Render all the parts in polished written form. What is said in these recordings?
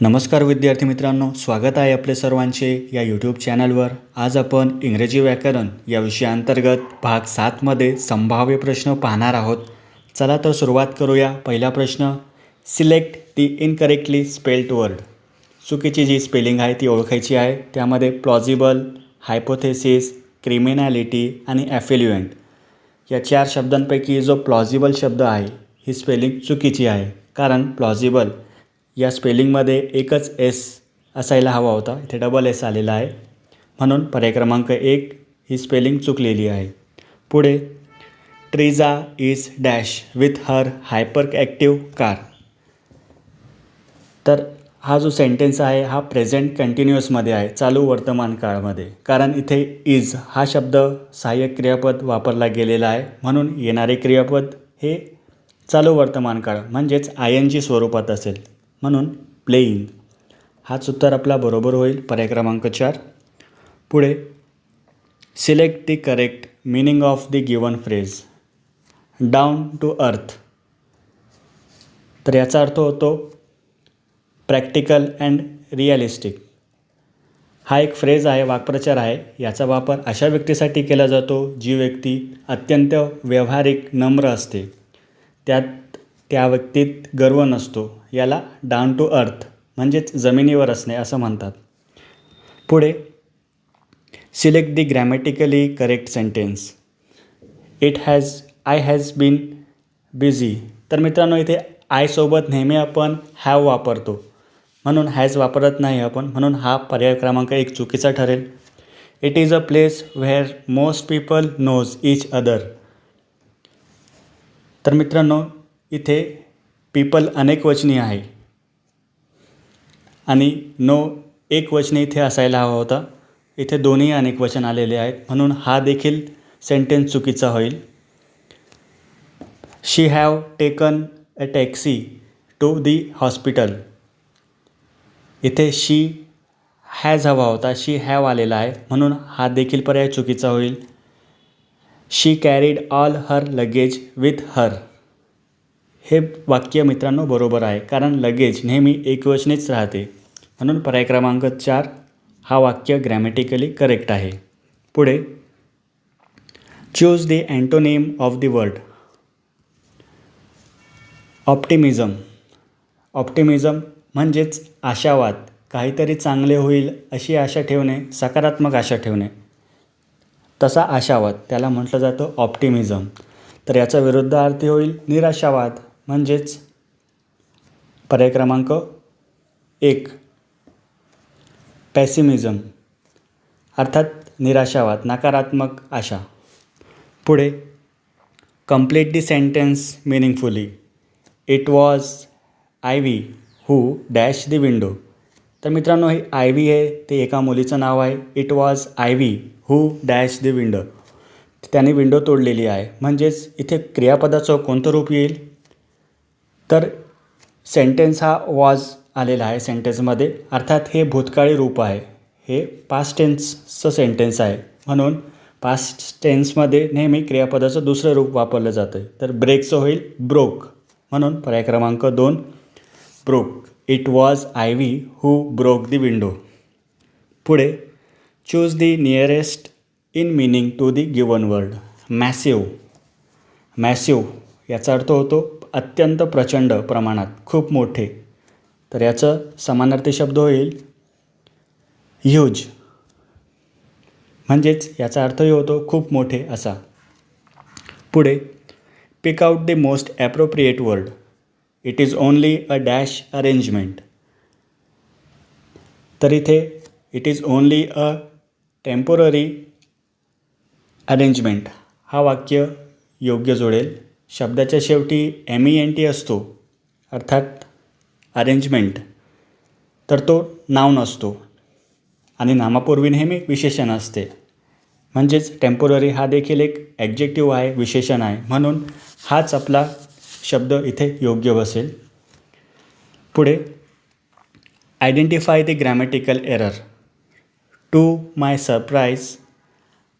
नमस्कार विद्यार्थी मित्रांनो, स्वागत आहे आपले सर्वांचे या यूट्यूब चॅनलवर। आज आपण इंग्रजी व्याकरण या विषयाअंतर्गत भाग 7मध्ये संभाव्य प्रश्न पाहणार आहोत। चला तर सुरुवात करूया। पहिला प्रश्न, select the incorrectly spelled word. चुकीची जी स्पेलिंग आहे ती ओळखायची आहे। त्यामध्ये प्लॉजिबल, हायपोथेसिस, क्रिमिनॅलिटी आणि ॲफिल्युएंट या 4 शब्दांपैकी जो प्लॉजिबल शब्द आहे ही स्पेलिंग चुकीची आहे, कारण प्लॉजिबल या स्पेलिंगमध्ये एकच एस असायला हवा होता, इथे डबल एस आलेला आहे, म्हणून पर्याय क्रमांक 1 ही स्पेलिंग चुकलेली आहे। पुढे, Teresa is dash with her hyper active car. तर हा जो सेंटेन्स आहे हा प्रेझेंट कंटिन्युअसमध्ये आहे, चालू वर्तमान काळामध्ये, कारण इथे इज हा शब्द सहाय्यक क्रियापद वापरला गेलेला आहे, म्हणून येणारे क्रियापद हे चालू वर्तमान काळ म्हणजेच ING स्वरूपात असेल, म्हणून प्लेइंग हाच उत्तर आपला बरोबर होईल, पर्याय क्रमांक 4। पुढे, select the correct meaning of the given phrase. Down to earth, तर याचा अर्थ होतो प्रॅक्टिकल अँड रिअलिस्टिक। हा एक फ्रेज आहे, वाक्प्रचार आहे। याचा वापर अशा व्यक्तीसाठी केला जातो जी व्यक्ती अत्यंत व्यावहारिक, नम्र असते, त्या व्यक्तीत गर्व नसतो, याला डाऊन टू अर्थ म्हणजेच जमिनीवर असणे असं म्हणतात। पुढे, select the grammatically correct sentence. I has been busy. तर मित्रांनो, इथे आय सोबत नेहमी आपण हॅव वापरतो, म्हणून हॅज वापरत नाही आपण, म्हणून हा पर्याय क्रमांक 1 चुकीचा ठरेल। It is a place where most people knows each other. तर मित्रांनो, इथे पीपल अनेकवचनी आहे आणि नो एकवचनी इथे असायला हवा होता, इथे दोन्ही अनेकवचन आलेले आहेत, म्हणून हा देखील सेंटेन्स चुकीचा होईल। She have taken a taxi to the hospital. इथे शी हॅज हवा होता, शी हॅव आलेला आहे, म्हणून हा देखील पर्याय चुकीचा होईल। She carried all her luggage with her. हे वाक्य मित्रांनो बरोबर आहे, कारण लगेज नेहमी एकवचनीच राहते, म्हणून पर्याय क्रमांक 4 हा वाक्य ग्रॅमॅटिकली करेक्ट आहे। पुढे, choose the antonym of the word. Optimism. Optimism म्हणजेच आशावाद, काहीतरी चांगले होईल अशी आशा ठेवणे, सकारात्मक आशा ठेवणे, तसा आशावाद त्याला म्हटलं जातं ऑप्टिमिझम। तर याचा विरुद्धार्थी होईल निराशावाद, म्हणजेच पर्याय क्रमांक 1 पॅसिमिझम, अर्थात निराशावाद, नकारात्मक आशा। पुढे, complete the sentence meaningfully. It was Ivy who dash the window. तर मित्रांनो, हे आयव्ही आहे ते एका मुलीचं नाव आहे। It was Ivy who dash the window, त्याने विंडो तोडलेली आहे, म्हणजेच इथे क्रियापदाचं कोणतं रूप येईल, तर सेंटेन्स हा वॉज आलेला आहे सेंटेन्समध्ये, अर्थात हे भूतकाळी रूप आहे, हे पास्ट टेन्सचं सेंटेन्स आहे, म्हणून पास्ट टेन्समध्ये नेहमी क्रियापदाचं दुसरं रूप वापरलं जातं, तर ब्रेकचं होईल ब्रोक, म्हणून पर्याय क्रमांक 2 broke. It was Ivy who broke the window. पुढे, choose the nearest in meaning to the given word. Massive. Massive याचा अर्थ होतो अत्यंत प्रचंड प्रमाणात, खूप मोठे, तर याचं समानार्थी शब्द होईल ह्यूज, म्हणजेच याचा अर्थही होतो खूप मोठे असा। पुढे, pick out the most appropriate word. It is only a dash arrangement. तर इथे it is only a temporary arrangement हा वाक्य योग्य जोडेल। शब्दाच्या शेवटी MENT असतो, अर्थात अरेंजमेंट, तर तो नाऊन असतो आणि नामापूर्वी नेहमी विशेषण असते, म्हणजेच टेम्पोररी हा देखील एक ॲडजेक्टिव्ह आहे, विशेषण आहे, म्हणून हाच आपला शब्द इथे योग्य बसेल। पुढे, identify the grammatical error. To my surprise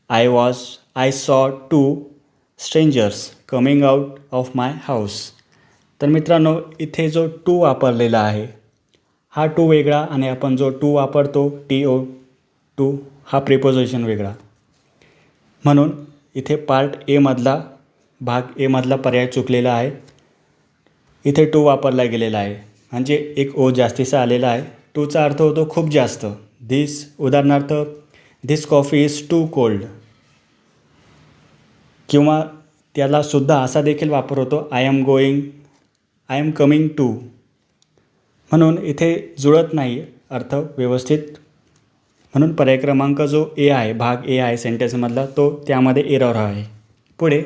I saw 2 strangers coming out of my house. तर मित्रांनो, इथे जो टू वापरलेला आहे हा टू वेगळा आणि आपण जो टू वापरतो TO2 हा प्रिपोजिशन वेगळा. म्हणून इथे पार्ट भाग ए मधला पर्याय चुकलेला आहे. इथे टू वापरला गेलेला आहे म्हणजे एक ओ जास्तीचा आलेला आहे. टूचा अर्थ होतो खूप जास्त. उदाहरणार्थ this coffee is too cold. किंवा त्यालासुद्धा असा देखील वापर होतो आय एम कमिंग टू. म्हणून इथे जुळत नाही अर्थ व्यवस्थित. म्हणून पर्याय क्रमांक जो ए आहे, भाग ए आहे सेंटेन्समधला, तो त्यामध्ये एरर आहे. पुढे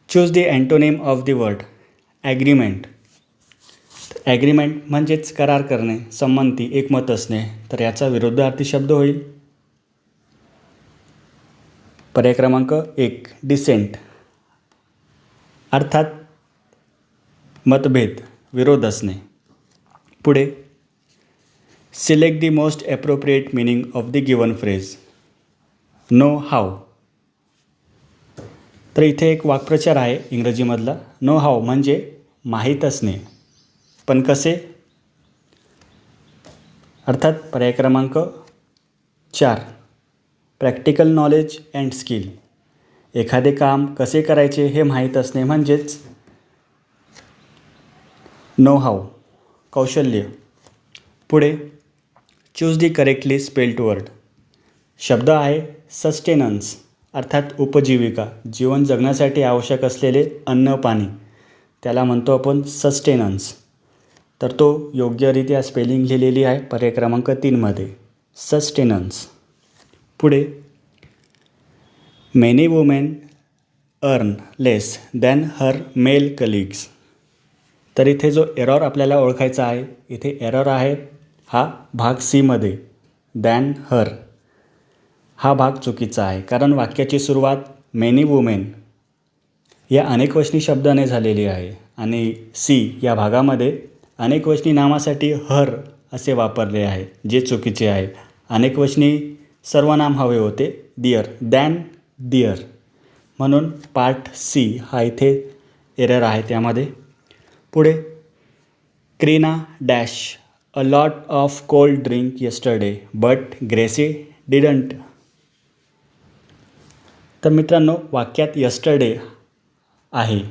choose the antonym of the word agreement. Agreement म्हणजेच करार करणे, संमती, एकमत असणे. तर याचा विरुद्धार्थी शब्द होईल पर्याय क्रमांक 1 डिसेंट. अर्थात मतभेद, विरोध असणे. पुढे select the most appropriate meaning of the given phrase know how. तर इथे एक वाक्प्रचार आहे इंग्रजीमधला. नो हाऊ म्हणजे माहीत असणे, पण कसे. अर्थात पर्याय क्रमांक 4 प्रॅक्टिकल नॉलेज अँड स्किल. एखादे काम कसे करायचे हे माहीत असणे म्हणजेच नो हाऊ, कौशल्य. पुढे चूज दी करेक्टली स्पेल्ड वर्ड. शब्द आहे सस्टेनन्स, अर्थात उपजीविका, जीवन जगण्यासाठी आवश्यक असलेले अन्न पाणी, त्याला म्हणतो आपण सस्टेनन्स. तर तो योग्यरित्या स्पेलिंग लिहिलेली आहे पर्याय क्रमांक 3 मध्ये, सस्टेनन्स. पुढे मेनी वुमेन अर्न लेस दॅन हर मेल कलिग्स. तर इथे जो एरर आपल्याला ओळखायचा आहे, इथे एरर आहे हा भाग सी मध्ये, दॅन हर हा भाग चुकीचा आहे. कारण वाक्याची सुरुवात मेनी वुमेन या अनेकवचनी शब्दाने झालेली आहे आणि सी या भागामध्ये अनेकवचनी नामासाठी हर असे वापरले आहे, जे चुकीचे आहे. अनेकवचनी सर्वनाम हवे होते दिअर, दॅन दिअर. म्हणून पार्ट सी हा इथे एरर आहे त्यामध्ये. पुढे Kreena dash a lot of cold drink yesterday but Gracie didn't. तर मित्रांनो, वाक्यात येस्टरडे आहे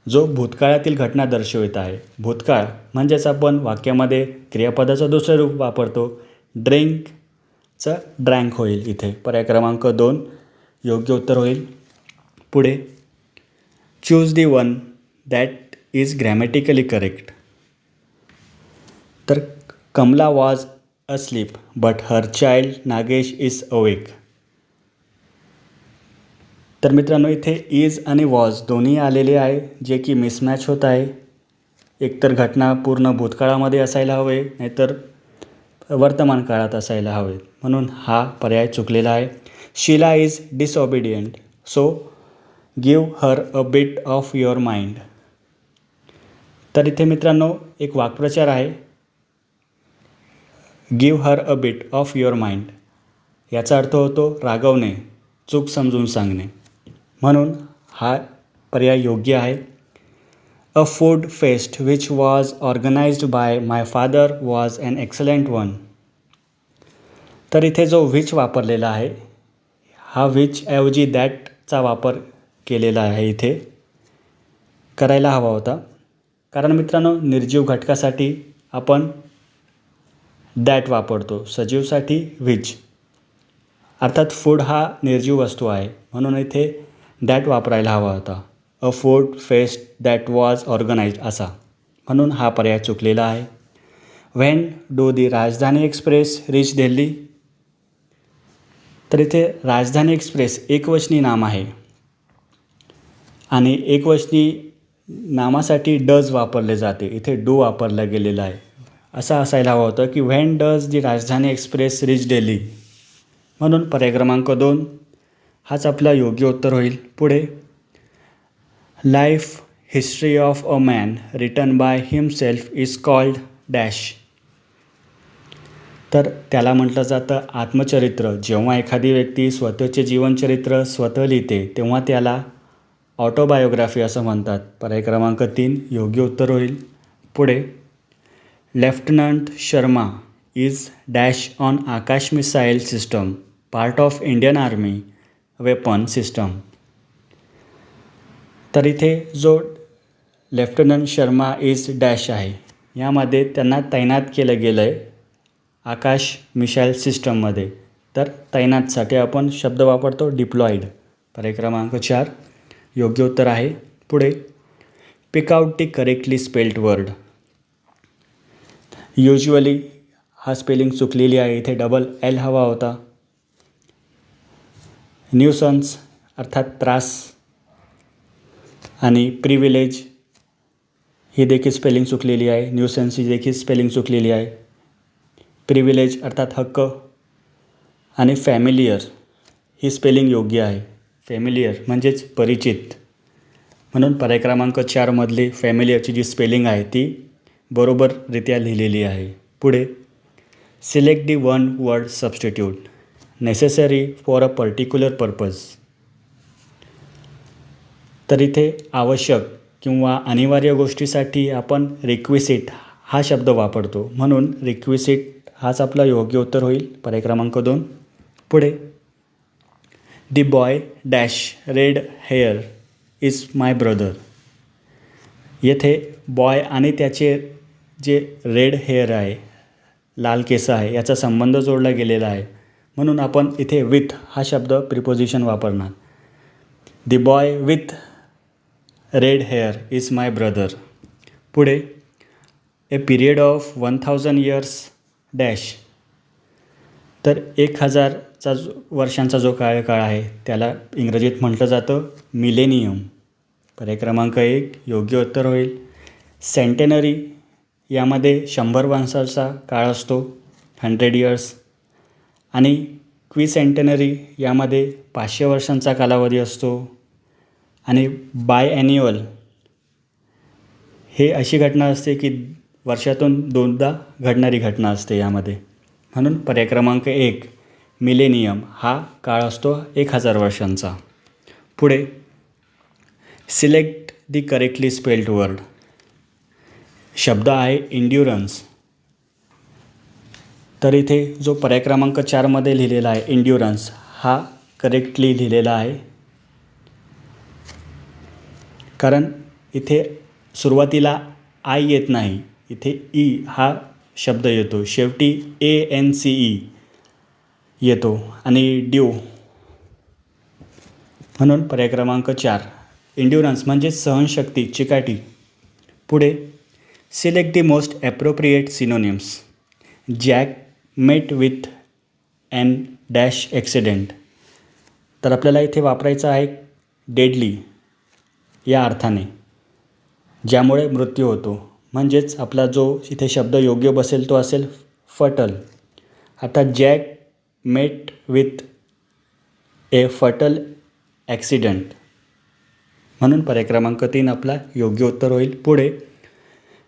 जो भूतकाळातील घटना दर्शवित आहे. भूतकाळ म्हणजेच आपण वाक्यामध्ये क्रियापदाचं दुसरं रूप वापरतो, ड्रिंकचं ड्रँक होईल. इथे पर्याय क्रमांक 2 योग्य उत्तर होईल. पुढे choose the one that is grammatically correct. तर Kamala was asleep but her child Nagesh is awake. तर मित्रांनो, इथे इज आणि वॉज दोन्ही आलेले आहे, जे की मिसमॅच होत आहे. एकतर घटना पूर्ण भूतकाळामध्ये असायला हवे, नाहीतर वर्तमान काळात असायला हवे. म्हणून हा पर्याय चुकलेला आहे. Sheela is disobedient so give her a bit of your mind. तर इथे मित्रांनो एक वाक्प्रचार आहे, give her a bit of your mind. याचा अर्थ होतो रागवणे, चूक समजून सांगणे. म्हणून हा पर्याय योग्य आहे. A food fest which was organised by my father was an excellent one. तर इथे जो विच वापरलेला आहे, हा विच ऐवजी दॅटचा वापर केलेला आहे. इथे करायला हवा होता. कारण मित्रांनो, निर्जीव घटकासाठी आपण दॅट वापरतो, सजीवसाठी विच. अर्थात फूड हा निर्जीव वस्तू आहे, म्हणून इथे दॅट वापरायला हवा होता. A food fest that was organised असा. म्हणून हा पर्याय चुकलेला आहे. व्हेन डू दी राजधानी एक्सप्रेस रीच दिल्ली. तर इथे राजधानी एक्सप्रेस एकवचनी नाम आहे आणि एकवचनी नामासाठी डज वापरले जाते. इथे डू वापरला गेलेला आहे. असं असायला हवं होतं की व्हेन डज दी राजधानी एक्सप्रेस रीच दिल्ली. म्हणून पर्याय क्रमांक 2 हाच आपला योग्य उत्तर होईल. पुढे life history of a man written by himself is called dash. तर त्याला म्हटलं जातं आत्मचरित्र. जेव्हा एखादी व्यक्ती स्वतःचे जीवनचरित्र स्वतः लिहिते तेव्हा त्याला ऑटोबायोग्राफी असं म्हणतात. पर्याय क्रमांक 3 योग्य उत्तर होईल. पुढे lieutenant Sharma is dash on Akash missile system part of Indian army weapon system. तर इथे जो लेफ्टनंट शर्मा इज डॅश आहे यामध्ये त्यांना तैनात केलं गेलं आहे आकाश मिसाईल सिस्टममध्ये. तर तैनातसाठी आपण शब्द वापरतो डिप्लॉईड. पर्याय क्रमांक 4 योग्य उत्तर आहे. पुढे pick out the correctly spelled word. Usually हा स्पेलिंग चुकलेली आहे, इथे डबल एल हवा होता. न्यूसन्स अर्थात त्रास आणि प्रिव्हिलेज ही देखील स्पेलिंग चुकलेली आहे. न्यूसन्स ही देखील स्पेलिंग चुकलेली आहे. प्रिव्हिलेज अर्थात हक्क आणि फॅमिलियर ही स्पेलिंग योग्य आहे. फॅमिलियर म्हणजेच परिचित, म्हणून पर्याय क्रमांक 4 मधली फॅमिलियरची जी स्पेलिंग आहे ती बरोबररित्या लिहिलेली आहे. पुढे select the one word substitute necessary for a particular purpose. तर इथे आवश्यक किंवा अनिवार्य गोष्टीसाठी आपण रिक्विसिट हा शब्द वापरतो, म्हणून रिक्विसिट हाच आपला योग्य उत्तर होईल. पर्याय क्रमांक 2. पुढे दी boy dash red hair is my brother. येथे बॉय आणि त्याचे जे रेड हेअर आहे, लाल केस आहे, याचा संबंध जोडला गेलेला आहे, म्हणून आपण इथे विथ हा शब्द प्रिपोजिशन वापरणार. दी boy with red hair is my brother. पुढे ए पिरियड ऑफ 1000 इयर्स डॅश. तर 1000 वर्षांचा जो कार्यकाळ आहे त्याला इंग्रजीत म्हटलं जातं मिलेनियम. पर्याय क्रमांक 1 योग्य उत्तर होईल. सेंटेनरी यामध्ये 100 वर्षांचा काळ असतो, 100 इयर्स. आणि क्विसेंटेनरी यामध्ये 500 वर्षांचा कालावधी असतो. आणि बायॲन्युअल हे अशी घटना असते की वर्षातून 2दा घडणारी घटना असते यामध्ये, म्हणून पर्याय क्रमांक 1 मिलेनियम हा काळ असतो 1000 वर्षांचा. पुढे सिलेक्ट दी करेक्टली स्पेल्ड वर्ड. शब्द आहे इंड्युरन्स. तर इथे जो पर्याय क्रमांक 4 मध्ये लिहिलेला आहे इंड्युरन्स हा करेक्टली लिहिलेला आहे, कारण इथे सुरुवातीला आय येत नाही, इथे ई हा शब्द येतो, शेवटी ANCE येतो आणि ड्यू, म्हणून पर्याय क्रमांक 4 इंड्युरन्स म्हणजे सहनशक्ती, चिकाटी. पुढे select the most appropriate synonyms. Jack met with an dash accident. तर आपल्याला इथे वापरायचं आहे डेडली या अर्थाने, ज्यामुळे मृत्यू होतो, म्हणजेच आपला जो इथे शब्द योग्य बसेल तो असेल फटल. आता जॅक मेट विथ ए फटल ॲक्सिडेंट, म्हणून पर्याय क्रमांक 3 आपला योग्य उत्तर होईल. पुढे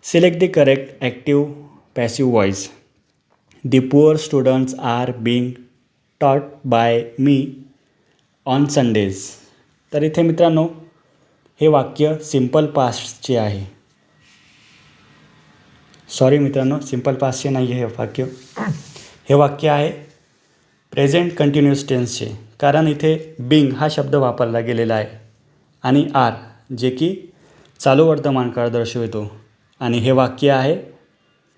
select the correct active passive voice. The poor students are being taught by me on Sundays. तर इथे मित्रांनो हे वाक्य सिम्पल पास्टचे आहे. सॉरी मित्रांनो, सिम्पल पास्टचे नाही आहे हे वाक्य. हे वाक्य आहे प्रेझेंट कंटिन्युअस टेन्सचे, कारण इथे बिंग हा शब्द वापरला गेलेला आहे आणि आर जे की चालू वर्तमान काळ दर्शवितो. आणि हे वाक्य आहे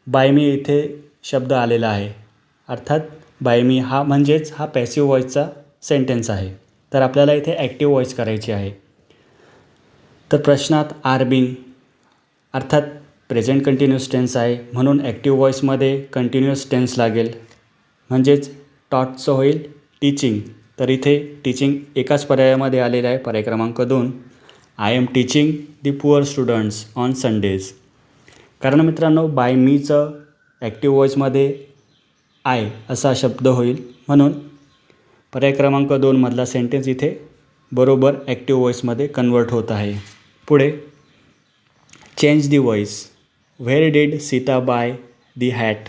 बाय मी, इथे शब्द आलेला आहे, अर्थात बाय मी हा म्हणजेच हा पॅसिव्ह व्हॉईसचा सेंटेन्स आहे. तर आपल्याला इथे ॲक्टिव्ह व्हॉईस करायची आहे. तर प्रश्नात आर बिंग अर्थात प्रेझेंट कंटिन्युअस टेन्स आहे, म्हणून ॲक्टिव्ह व्हॉईसमध्ये कंटिन्युअस टेन्स लागेल, म्हणजेच टॉटचं होईल टीचिंग. तर इथे टीचिंग एकाच पर्यायामध्ये आलेलं आहे, पर्याय क्रमांक 2 I am teaching the poor students on Sundays. कारण मित्रांनो बाय मीचं ॲक्टिव्ह व्हॉईसमध्ये आय असा शब्द होईल, म्हणून पर्याय क्रमांक 2 मधला सेंटेन्स इथे बरोबर ॲक्टिव्ह व्हॉईसमध्ये कन्वर्ट होत आहे. पुढे change the voice. Where did Sita by the hat.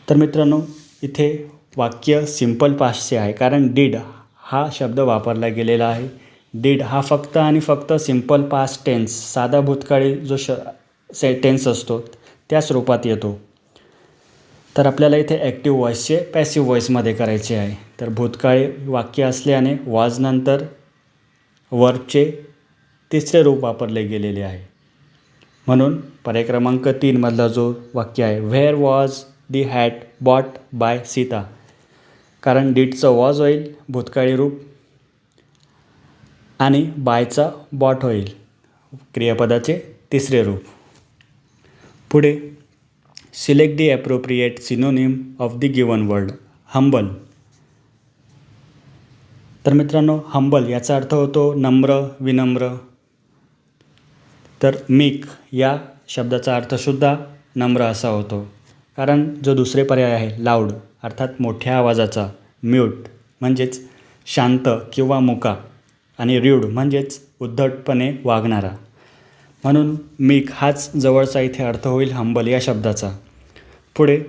तर मित्रांनो इथे वाक्य सिम्पल पास्टचे आहे, कारण डिड हा शब्द वापरला गेलेला आहे. डीड हा फक्त आणि फक्त सिम्पल पास्ट टेन्स साधा भूतकाळी जो टेन्स असतो त्याच रूपात येतो. तर आपल्याला इथे ॲक्टिव्ह व्हॉईसचे पॅसिव्ह व्हॉईसमध्ये करायचे आहे. तर भूतकाळी वाक्य असल्याने वॉजनंतर वर्बचे तिसरे रूप वापरले गेलेले आहे. म्हणून पर्याय क्रमांक 3 मधला जो वाक्य आहे where was the hat bought by Sita, कारण डीडचं वॉज होईल भूतकाळी रूप आणि बायचा बॉट होईल क्रियापदाचे तिसरे रूप. पुढे select the appropriate synonym of the given word. Humble. तर मित्रांनो हंबल याचा अर्थ होतो नम्र, विनम्र. तर मीक या शब्दाचा अर्थसुद्धा नम्र असा होतो, कारण जो दुसरे पर्याय आहे लाऊड अर्थात मोठ्या आवाजाचा, म्यूट म्हणजेच शांत किंवा मुका आणि र्यूड म्हणजेच उद्धटपणे वागणारा. म्हणून मीक हाच जवळचा इथे अर्थ होईल हंबल या शब्दाचा. पुढे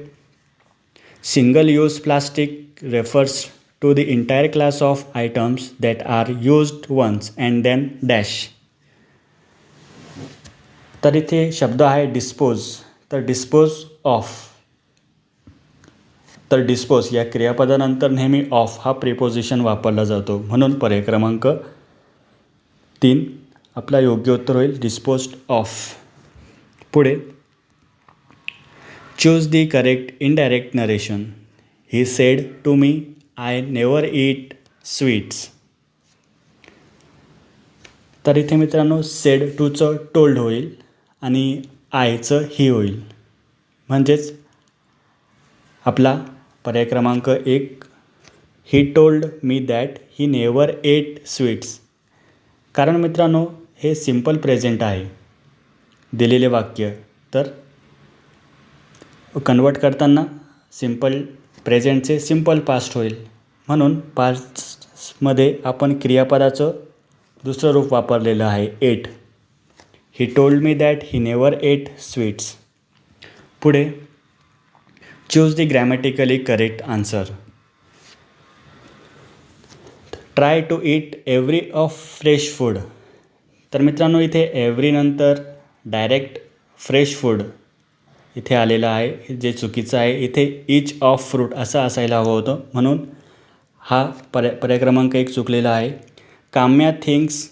single use plastic refers to the entire class of items that are used once and then dash. तर इथे शब्द आहे डिस्पोज. तर डिस्पोज ऑफ. तर डिस्पोज या क्रियापदानंतर नेहमी ऑफ हा प्रिपोजिशन वापरला जातो. म्हणून पर्याय क्रमांक 3 आपला योग्य उत्तर होईल डिस्पोज्ड ऑफ. पुढे choose the correct indirect narration. He said to me I never eat sweets. तर इथे मित्रांनो सेड टूचं टोल्ड होईल आणि आयचं ही होईल. म्हणजेच आपला पर्याय क्रमांक 1 he told me that he never ate sweets. कारण मित्रांनो हे सिम्पल प्रेझेंट आहे दिलेले वाक्य. तर कन्वर्ट करताना सिम्पल प्रेझेंटचे सिम्पल पास्ट होईल. म्हणून पास्टमध्ये आपण क्रियापदाचं दुसरं रूप वापरलेलं आहे ate. He told me that he never ate sweets. पुढे choose the grammatically correct answer. Try to eat every of fresh food. तर मित्रांनो इथे एव्हरी नंतर डायरेक्ट फ्रेश फूड इथे आलेलं आहे जे चुकीचं आहे. इथे ईच ऑफ फ्रूट असं असायला हवं होतं. म्हणून हा पर्याय क्रमांक 1 चुकलेला आहे. Kamya thinks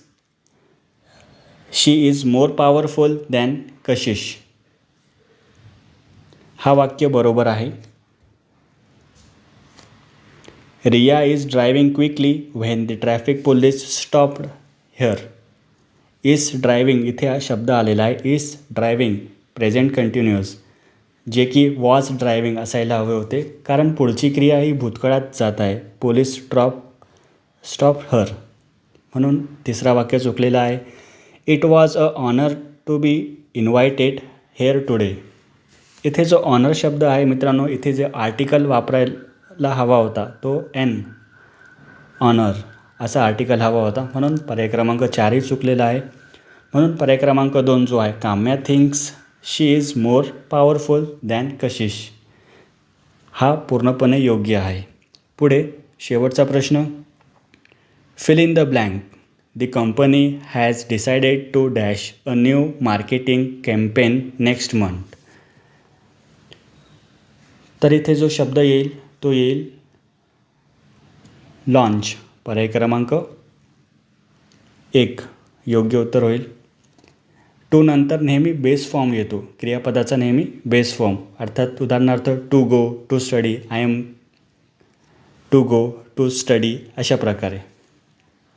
she is more powerful than Kashish. हा वाक्य बरोबर आहे. Riya is driving quickly when the traffic police stopped here. Is driving इथे हा शब्द आलेला आहे. इज ड्रायव्हिंग प्रेझेंट कंटिन्युअस जे की वॉज ड्रायव्हिंग असायला हवे होते, कारण पुढची क्रिया ही भूतकाळात जात आहे. Police stop her. म्हणून तिसरा वाक्य चुकलेला आहे. It was a honour to be invited here today. इथे जो ऑनर शब्द आहे मित्रांनो इथे जे आर्टिकल वापरायला हवा होता तो एन ऑनर असा आर्टिकल हवा होता. म्हणून पर्याय क्रमांक 4 चुकलेला आहे. म्हणून पर्याय क्रमांक 2 जो आहे Kamya thinks she is more powerful than Kashish हा पूर्णपणे योग्य आहे. पुढे शेवटचा प्रश्न. Fill in the blank. The company has decided to dash a new marketing campaign next month. तर इथे जो शब्द येईल तो येईल लॉन्च. पर्याय क्रमांक 1 योग्य उत्तर होईल. टू नंतर नेहमी बेस फॉर्म येतो क्रियापदाचा नेहमी बेस फॉर्म अर्थात उदाहरणार्थ to go, to study, I am to go, to study अशा प्रकारे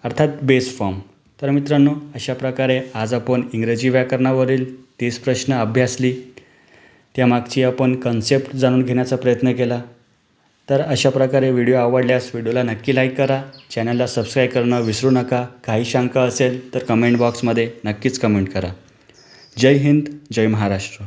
अर्थात बेस फॉर्म. तर मित्रांनो अशा प्रकारे आज आपण इंग्रजी व्याकरणावरील 30 प्रश्न अभ्यासली. त्यामागची आपण कन्सेप्ट जाणून घेण्याचा प्रयत्न केला. तर अशा प्रकारे व्हिडिओ आवडल्यास व्हिडिओला नक्की लाईक करा. चॅनलला सबस्क्राईब करणं विसरू नका. काही शंका असेल तर कमेंट बॉक्समध्ये नक्कीच कमेंट करा. जय हिंद, जय महाराष्ट्र.